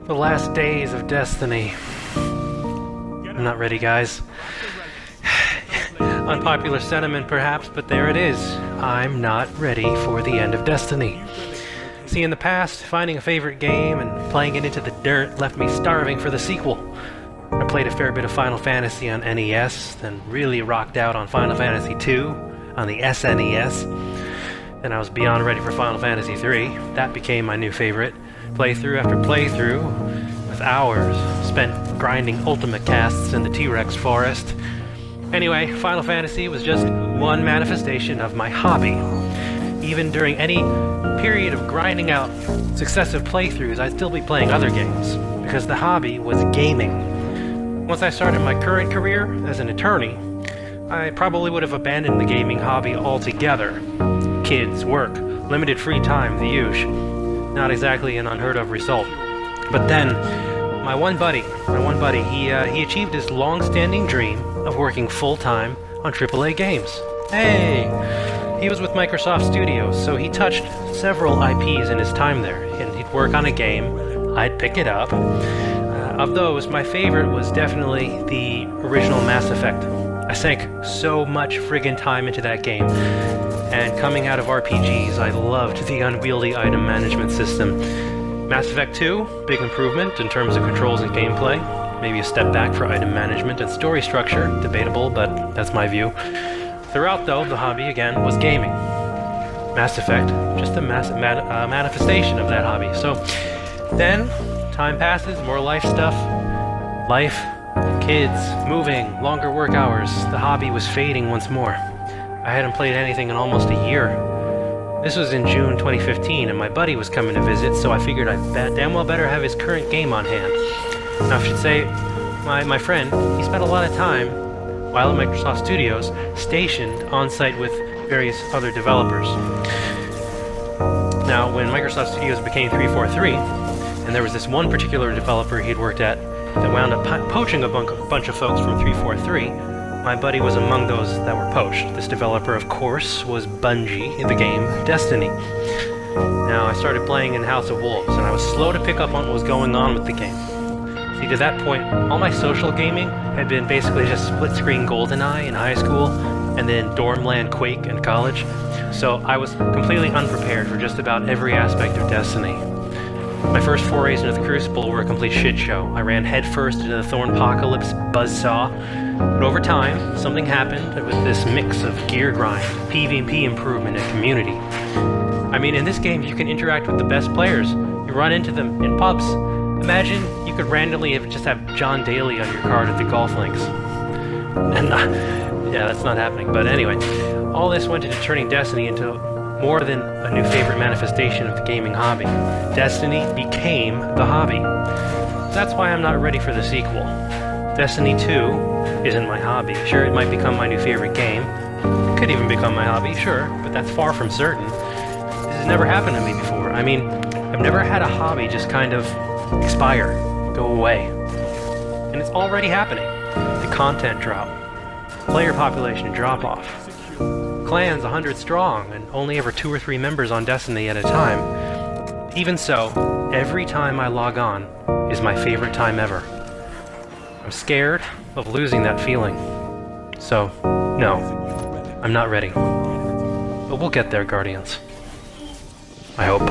The last days of Destiny. I'm not ready, guys. Unpopular sentiment, perhaps, but there it is. I'm not ready for the end of Destiny. See, in the past, finding a favorite game and playing it into the dirt left me starving for the sequel. I played a fair bit of Final Fantasy on NES, then really rocked out on Final Fantasy II on the SNES. Then I was beyond ready for Final Fantasy III. That became my new favorite. Playthrough after playthrough, with hours spent grinding ultimate casts in the T-Rex forest. Anyway, Final Fantasy was just one manifestation of my hobby. Even during any period of grinding out successive playthroughs, I'd still be playing other games, because the hobby was gaming. Once I started my current career as an attorney, I probably would have abandoned the gaming hobby altogether. Kids, work, limited free time, the usual. Not exactly an unheard of result. But then, my one buddy, he achieved his long-standing dream of working full-time on AAA games. Hey! He was with Microsoft Studios, so he touched several IPs in his time there, and he'd work on a game, I'd pick it up. Of those, my favorite was definitely the original Mass Effect. I sank so much friggin' time into that game. And coming out of RPGs, I loved the unwieldy item management system. Mass Effect 2, big improvement in terms of controls and gameplay. Maybe a step back for item management and story structure, debatable, but that's my view. Throughout, though, the hobby, again, was gaming. Mass Effect, just a manifestation of that hobby. So, then, time passes, more life stuff. Life, kids, moving, longer work hours. The hobby was fading once more. I hadn't played anything in almost a year. This was in June 2015, and my buddy was coming to visit, so I figured I'd damn well better have his current game on hand. Now, I should say, my friend, he spent a lot of time, while at Microsoft Studios, stationed on-site with various other developers. Now, when Microsoft Studios became 343, and there was this one particular developer he'd worked at that wound up poaching a bunch of folks from 343, my buddy was among those that were poached. This developer, of course, was Bungie in the game Destiny. Now, I started playing in House of Wolves, and I was slow to pick up on what was going on with the game. See, to that point, all my social gaming had been basically just split-screen GoldenEye in high school, and then Dormland Quake in college. So I was completely unprepared for just about every aspect of Destiny. My first forays into the Crucible were a complete shit show. I ran headfirst into the Thornpocalypse buzzsaw. But over time, something happened with this mix of gear grind, PvP improvement, and community. I mean, in this game, you can interact with the best players. You run into them in pubs. Imagine you could randomly just have John Daly on your card at the golf links. And, yeah, that's not happening. But anyway, all this went into turning Destiny into more than a new favorite manifestation of the gaming hobby. Destiny became the hobby. That's why I'm not ready for the sequel. Destiny 2 isn't my hobby. Sure, it might become my new favorite game. It could even become my hobby, sure, but that's far from certain. This has never happened to me before. I mean, I've never had a hobby just kind of expire, go away. And it's already happening. The content drop. Player population drop off. Clans 100 strong, and only ever 2 or 3 members on Destiny at a time. Even so, every time I log on is my favorite time ever. I'm scared of losing that feeling. So, no, I'm not ready. But we'll get there, Guardians. I hope.